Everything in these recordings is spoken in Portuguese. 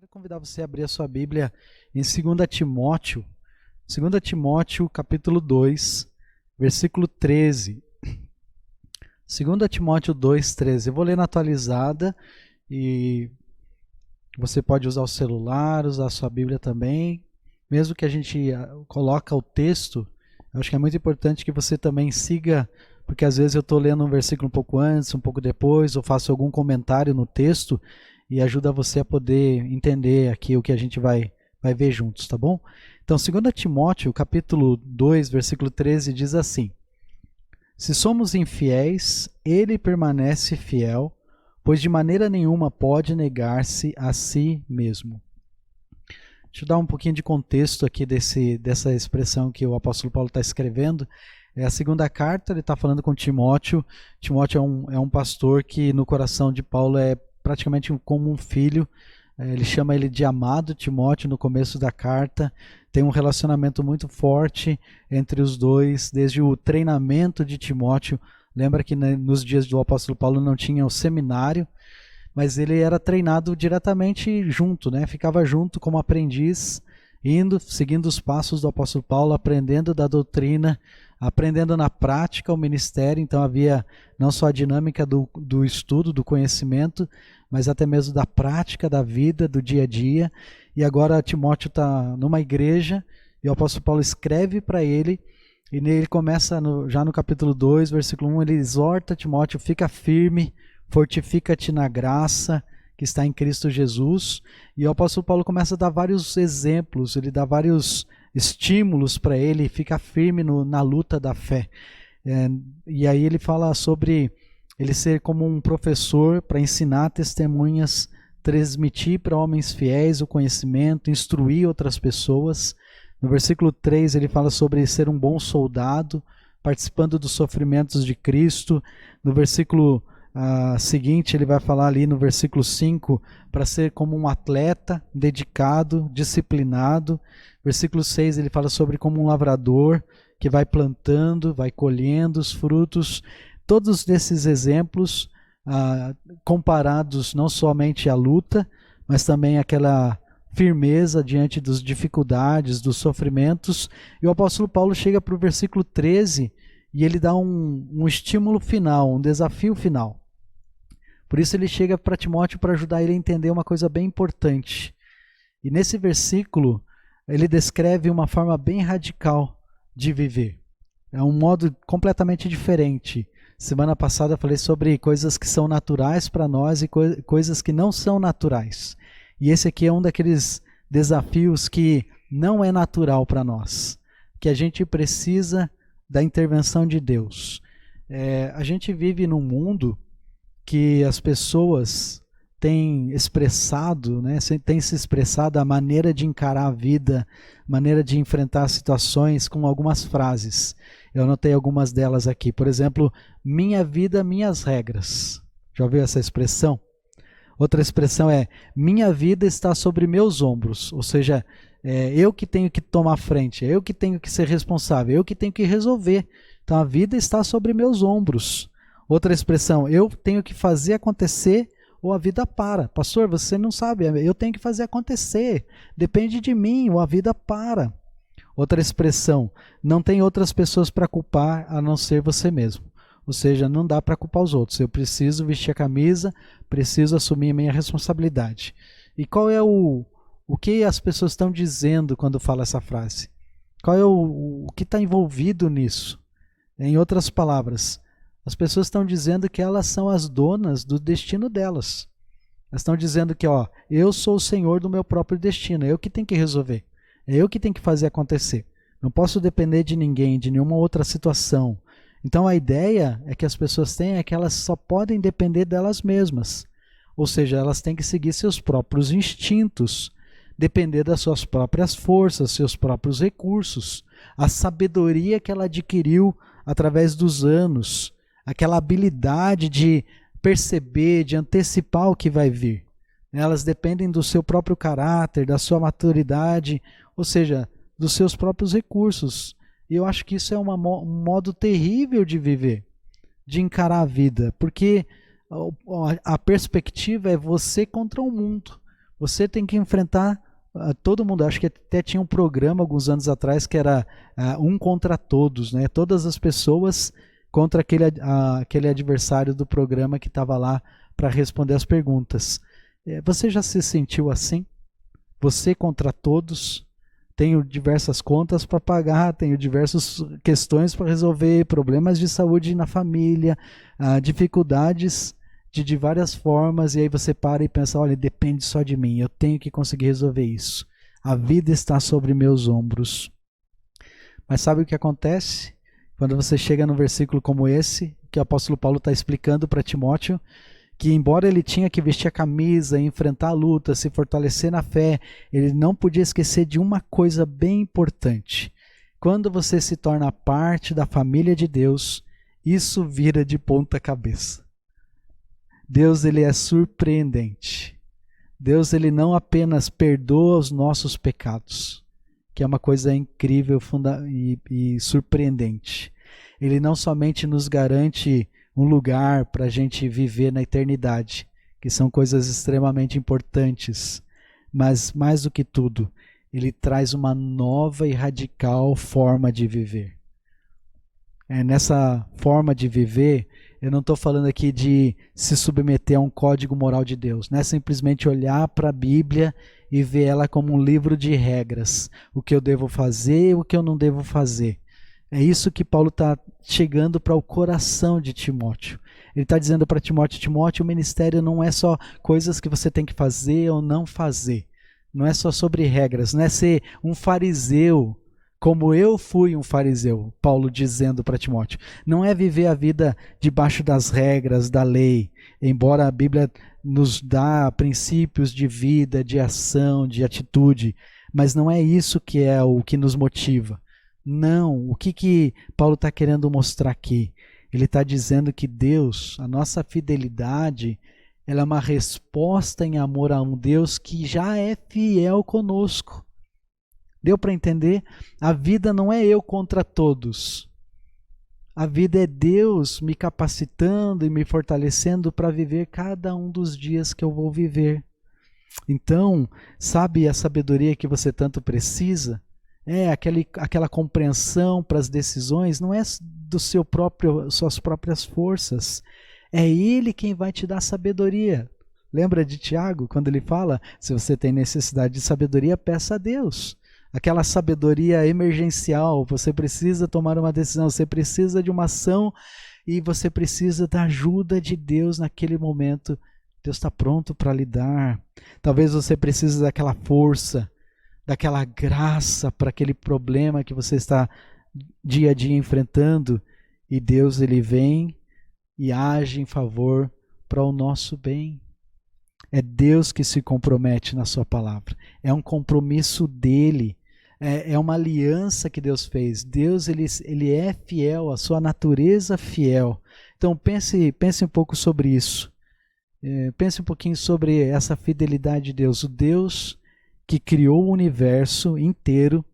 Quero convidar você a abrir a sua Bíblia em 2 Timóteo, 2 Timóteo capítulo 2, versículo 13. 2 Timóteo 2, 13. Eu vou ler na atualizada e você pode usar o celular, usar a sua Bíblia também. Mesmo que a gente coloque o texto, eu acho que é muito importante que você também siga, porque às vezes eu estou lendo um versículo um pouco antes, um pouco depois, ou faço algum comentário no texto, e ajuda você a poder entender aqui o que a gente vai ver juntos, tá bom? Então, 2 Timóteo, capítulo 2, versículo 13, diz assim: Se somos infiéis, ele permanece fiel, pois de maneira nenhuma pode negar-se a si mesmo. Deixa eu dar um pouquinho de contexto aqui dessa expressão que o apóstolo Paulo está escrevendo. É a segunda carta, ele está falando com Timóteo. Timóteo é um pastor que no coração de Paulo é praticamente como um filho. Ele chama ele de amado Timóteo no começo da carta. Tem um relacionamento muito forte entre os dois, desde o treinamento de Timóteo. Lembra que nos dias do apóstolo Paulo não tinha o seminário, mas ele era treinado diretamente junto, né? Ficava junto como aprendiz, seguindo os passos do apóstolo Paulo, aprendendo da doutrina, aprendendo na prática o ministério. Então havia não só a dinâmica do estudo, do conhecimento, mas até mesmo da prática da vida, do dia a dia. E agora Timóteo está numa igreja e o apóstolo Paulo escreve para ele, e ele começa já no capítulo 2, versículo 1, ele exorta Timóteo: fica firme, fortifica-te na graça que está em Cristo Jesus. E o apóstolo Paulo começa a dar vários exemplos, ele dá vários estímulos para ele ficar firme na luta da fé. E aí ele fala sobre ele ser como um professor para ensinar testemunhas, transmitir para homens fiéis o conhecimento, instruir outras pessoas. No versículo 3 ele fala sobre ser um bom soldado, participando dos sofrimentos de Cristo. No versículo seguinte, ele vai falar ali no versículo 5, para ser como um atleta, dedicado, disciplinado. Versículo 6, ele fala sobre como um lavrador, que vai plantando, vai colhendo os frutos. Todos esses exemplos, comparados não somente à luta, mas também àquela firmeza diante das dificuldades, dos sofrimentos. E o apóstolo Paulo chega para o versículo 13, e ele dá um estímulo final, um desafio final. Por isso ele chega para Timóteo para ajudar ele a entender uma coisa bem importante. E nesse versículo, ele descreve uma forma bem radical de viver. É um modo completamente diferente. Semana passada eu falei sobre coisas que são naturais para nós e coisas que não são naturais. E esse aqui é um daqueles desafios que não é natural para nós, que a gente precisa da intervenção de Deus. A gente vive num mundo que as pessoas têm expressado, né, têm se expressado a maneira de encarar a vida, maneira de enfrentar situações com algumas frases. Eu anotei algumas delas aqui. Por exemplo, minha vida, minhas regras. Já ouviu essa expressão? Outra expressão é: minha vida está sobre meus ombros. Ou seja, eu que tenho que tomar frente, eu que tenho que ser responsável, eu que tenho que resolver. Então a vida está sobre meus ombros. Outra expressão: eu tenho que fazer acontecer ou a vida para. Pastor, você não sabe, eu tenho que fazer acontecer. Depende de mim ou a vida para. Outra expressão: não tem outras pessoas para culpar a não ser você mesmo. Ou seja, não dá para culpar os outros. Eu preciso vestir a camisa, preciso assumir a minha responsabilidade. E qual é o que as pessoas estão dizendo quando falam essa frase? Qual é o que está envolvido nisso? Em outras palavras, as pessoas estão dizendo que elas são as donas do destino delas. Elas estão dizendo que, eu sou o senhor do meu próprio destino, é eu que tenho que resolver, é eu que tenho que fazer acontecer. Não posso depender de ninguém, de nenhuma outra situação. Então a ideia é que as pessoas têm é que elas só podem depender delas mesmas. Ou seja, elas têm que seguir seus próprios instintos, depender das suas próprias forças, seus próprios recursos, a sabedoria que ela adquiriu através dos anos, aquela habilidade de perceber, de antecipar o que vai vir. Elas dependem do seu próprio caráter, da sua maturidade, ou seja, dos seus próprios recursos. E eu acho que isso é um modo terrível de viver, de encarar a vida, porque a perspectiva é você contra o mundo. Você tem que enfrentar todo mundo. Acho que até tinha um programa alguns anos atrás que era um contra todos, né? Todas as pessoas contra aquele adversário do programa que estava lá para responder as perguntas. Você já se sentiu assim? Você contra todos? Tenho diversas contas para pagar, tenho diversas questões para resolver, problemas de saúde na família, dificuldades de várias formas, e aí você para e pensa, olha, depende só de mim, eu tenho que conseguir resolver isso. A vida está sobre meus ombros. Mas sabe o que acontece? Quando você chega num versículo como esse, que o apóstolo Paulo está explicando para Timóteo, que embora ele tinha que vestir a camisa, enfrentar a luta, se fortalecer na fé, ele não podia esquecer de uma coisa bem importante. Quando você se torna parte da família de Deus, isso vira de ponta cabeça. Deus, ele é surpreendente. Deus, ele não apenas perdoa os nossos pecados, que é uma coisa incrível e surpreendente. Ele não somente nos garante um lugar para a gente viver na eternidade, que são coisas extremamente importantes, mas mais do que tudo, ele traz uma nova e radical forma de viver. Nessa forma de viver, eu não estou falando aqui de se submeter a um código moral de Deus, não é simplesmente olhar para a Bíblia e ver ela como um livro de regras, o que eu devo fazer e o que eu não devo fazer. É isso que Paulo está chegando para o coração de Timóteo. Ele está dizendo para Timóteo, Timóteo, o ministério não é só coisas que você tem que fazer ou não fazer. Não é só sobre regras, não é ser um fariseu, como eu fui um fariseu, Paulo dizendo para Timóteo. Não é viver a vida debaixo das regras da lei, embora a Bíblia nos dá princípios de vida, de ação, de atitude, mas não é isso que é o que nos motiva. Não, o que Paulo está querendo mostrar aqui? Ele está dizendo que Deus, a nossa fidelidade, ela é uma resposta em amor a um Deus que já é fiel conosco. Deu para entender? A vida não é eu contra todos. A vida é Deus me capacitando e me fortalecendo para viver cada um dos dias que eu vou viver. Então, sabe a sabedoria que você tanto precisa? Aquela compreensão para as decisões não é do suas próprias forças. É Ele quem vai te dar sabedoria. Lembra de Tiago, quando ele fala, se você tem necessidade de sabedoria, peça a Deus. Aquela sabedoria emergencial, você precisa tomar uma decisão, você precisa de uma ação e você precisa da ajuda de Deus naquele momento. Deus está pronto para lhe dar. Talvez você precise daquela força, daquela graça para aquele problema que você está dia a dia enfrentando, e Deus, ele vem e age em favor para o nosso bem. É Deus que se compromete na sua palavra, é um compromisso dele, é uma aliança que Deus fez. Deus, ele é fiel, a sua natureza fiel. Então pense um pouco sobre isso, pense um pouquinho sobre essa fidelidade de Deus, o Deus que criou o universo inteiro,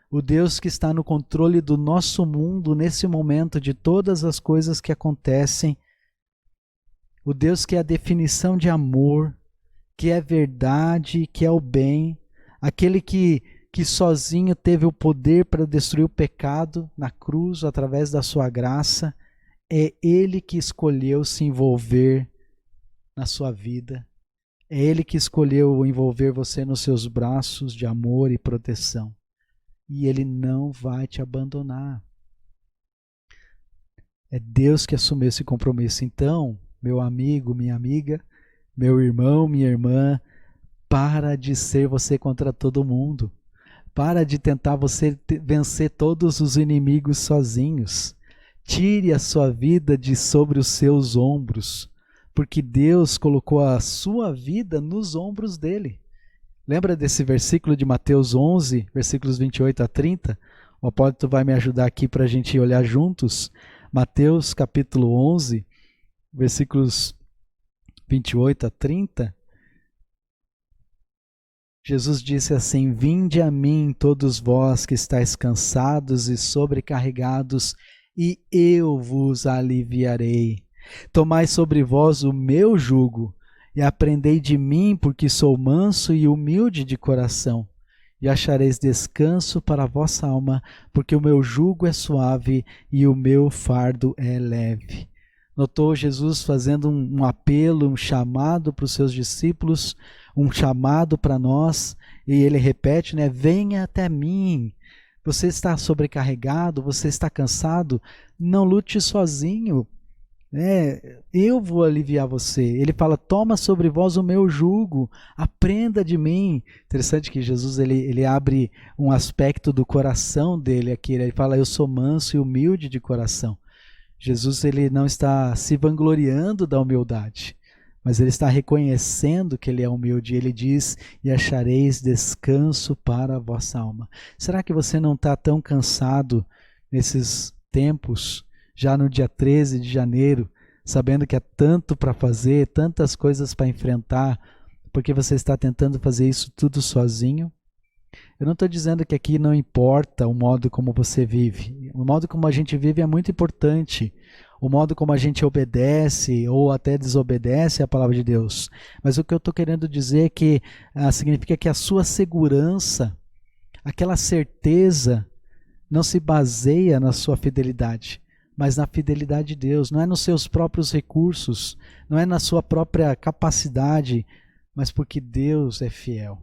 o Deus que está no controle do nosso mundo nesse momento, de todas as coisas que acontecem, o Deus que é a definição de amor, que é verdade, que é o bem, aquele que sozinho teve o poder para destruir o pecado na cruz através da sua graça, é Ele que escolheu se envolver na sua vida. É Ele que escolheu envolver você nos seus braços de amor e proteção. E Ele não vai te abandonar. É Deus que assumiu esse compromisso. Então, meu amigo, minha amiga, meu irmão, minha irmã, para de ser você contra todo mundo. Para de tentar você vencer todos os inimigos sozinhos. Tire a sua vida de sobre os seus ombros, porque Deus colocou a sua vida nos ombros dele. Lembra desse versículo de Mateus 11, versículos 28 a 30? O apóstolo vai me ajudar aqui para a gente olhar juntos. Mateus capítulo 11, versículos 28 a 30. Jesus disse assim: vinde a mim todos vós que estáis cansados e sobrecarregados, e eu vos aliviarei. Tomai sobre vós o meu jugo E aprendei de mim, porque sou manso e humilde de coração, e achareis descanso para a vossa alma, porque o meu jugo é suave e o meu fardo é leve. Notou Jesus fazendo um apelo, um chamado para os seus discípulos, um chamado para nós, e ele repete, né? Venha até mim. Você está sobrecarregado, você está cansado, não lute sozinho. Eu vou aliviar você. Ele fala, toma sobre vós o meu jugo, aprenda de mim. Interessante que Jesus ele abre um aspecto do coração dele aqui. Ele fala, eu sou manso e humilde de coração. Jesus ele não está se vangloriando da humildade, mas ele está reconhecendo que ele é humilde. Ele diz, e achareis descanso para a vossa alma. Será que você não está tão cansado nesses tempos, já no dia 13 de janeiro, sabendo que há tanto para fazer, tantas coisas para enfrentar, porque você está tentando fazer isso tudo sozinho? Eu não estou dizendo que aqui não importa o modo como você vive. O modo como a gente vive é muito importante. O modo como a gente obedece ou até desobedece à palavra de Deus. Mas o que eu estou querendo dizer é que significa que a sua segurança, aquela certeza, não se baseia na sua fidelidade, mas na fidelidade de Deus. Não é nos seus próprios recursos, não é na sua própria capacidade, mas porque Deus é fiel.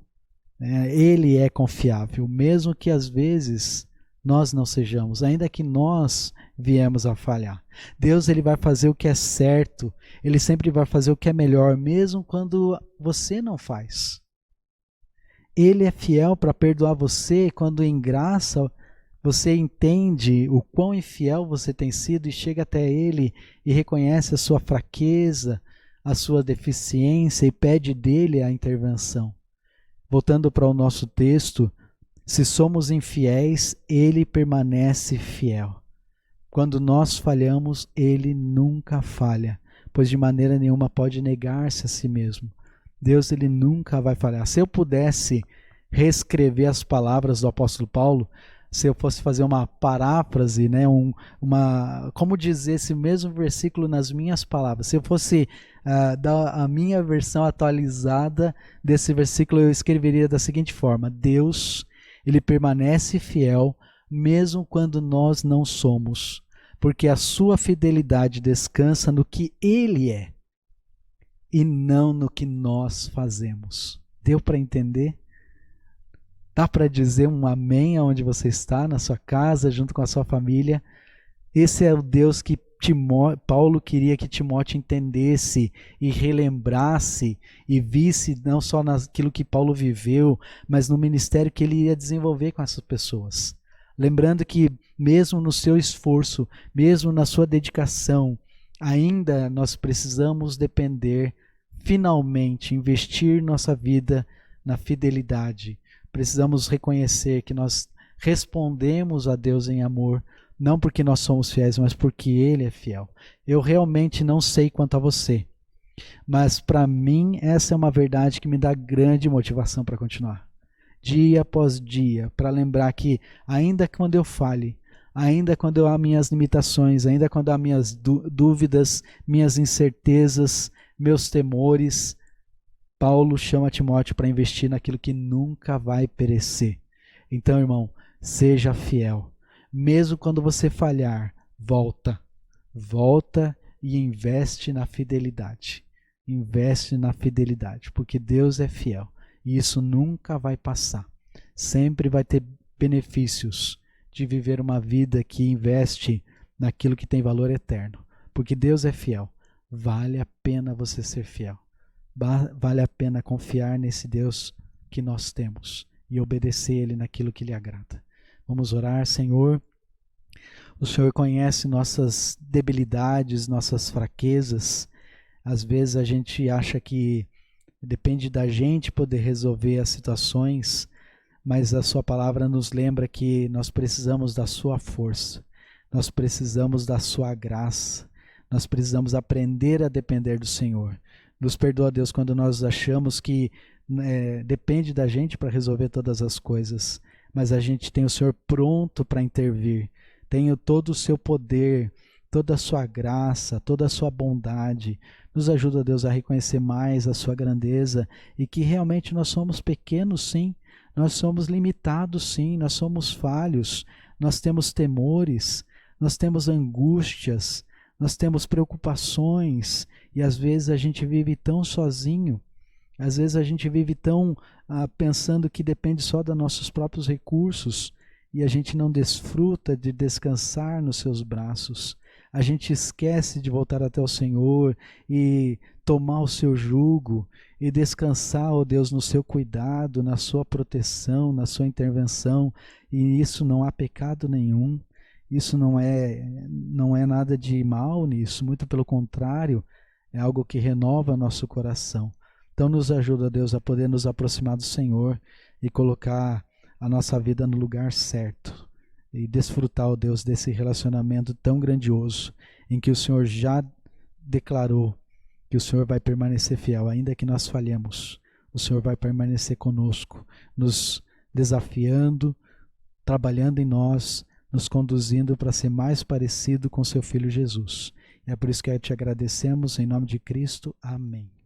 Ele é confiável, mesmo que às vezes nós não sejamos, ainda que nós viemos a falhar. Deus ele vai fazer o que é certo, ele sempre vai fazer o que é melhor, mesmo quando você não faz. Ele é fiel para perdoar você quando em graça você entende o quão infiel você tem sido e chega até ele e reconhece a sua fraqueza, a sua deficiência e pede dele a intervenção. Voltando para o nosso texto, se somos infiéis, ele permanece fiel. Quando nós falhamos, ele nunca falha, pois de maneira nenhuma pode negar-se a si mesmo. Deus ele nunca vai falhar. Se eu pudesse reescrever as palavras do apóstolo Paulo, se eu fosse fazer uma paráfrase, né, como dizer esse mesmo versículo nas minhas palavras, se eu fosse dar a minha versão atualizada desse versículo, eu escreveria da seguinte forma: Deus, ele permanece fiel mesmo quando nós não somos, porque a sua fidelidade descansa no que ele é e não no que nós fazemos. Deu para entender? Dá para dizer um amém aonde você está, na sua casa, junto com a sua família? Esse é o Deus que Paulo queria que Timóteo entendesse e relembrasse e visse não só naquilo que Paulo viveu, mas no ministério que ele ia desenvolver com essas pessoas. Lembrando que mesmo no seu esforço, mesmo na sua dedicação, ainda nós precisamos depender, finalmente, investir nossa vida na fidelidade. Precisamos reconhecer que nós respondemos a Deus em amor, não porque nós somos fiéis, mas porque Ele é fiel. Eu realmente não sei quanto a você, mas para mim essa é uma verdade que me dá grande motivação para continuar. Dia após dia, para lembrar que ainda quando eu fale, ainda quando eu há minhas limitações, ainda quando há minhas dúvidas, minhas incertezas, meus temores, Paulo chama Timóteo para investir naquilo que nunca vai perecer. Então, irmão, seja fiel. Mesmo quando você falhar, volta e investe na fidelidade. Investe na fidelidade, porque Deus é fiel e isso nunca vai passar. Sempre vai ter benefícios de viver uma vida que investe naquilo que tem valor eterno, porque Deus é fiel. Vale a pena você ser fiel. Vale a pena confiar nesse Deus que nós temos e obedecer Ele naquilo que lhe agrada. Vamos orar. Senhor, o Senhor conhece nossas debilidades, nossas fraquezas. Às vezes a gente acha que depende da gente poder resolver as situações, mas a sua palavra nos lembra que nós precisamos da sua força, nós precisamos da sua graça, nós precisamos aprender a depender do Senhor. Nos perdoa, Deus, quando nós achamos que depende da gente para resolver todas as coisas, mas a gente tem o Senhor pronto para intervir, tem todo o seu poder, toda a sua graça, toda a sua bondade, Nos ajuda, Deus, a reconhecer mais a sua grandeza e que realmente nós somos pequenos, sim, nós somos limitados, sim, nós somos falhos, nós temos temores, nós temos angústias, nós temos preocupações e às vezes a gente vive tão sozinho, às vezes a gente vive tão pensando que depende só dos nossos próprios recursos e a gente não desfruta de descansar nos seus braços. A gente esquece de voltar até o Senhor e tomar o seu jugo e descansar, ó Deus, no seu cuidado, na sua proteção, na sua intervenção. E isso não há pecado nenhum, isso não é nada de mal nisso, muito pelo contrário, é algo que renova nosso coração. Então nos ajuda, Deus, a poder nos aproximar do Senhor e colocar a nossa vida no lugar certo. E desfrutar, ó Deus, desse relacionamento tão grandioso, em que o Senhor já declarou que o Senhor vai permanecer fiel, ainda que nós falhemos. O Senhor vai permanecer conosco, nos desafiando, trabalhando em nós, nos conduzindo para ser mais parecido com seu Filho Jesus. É por isso que te agradecemos, em nome de Cristo. Amém.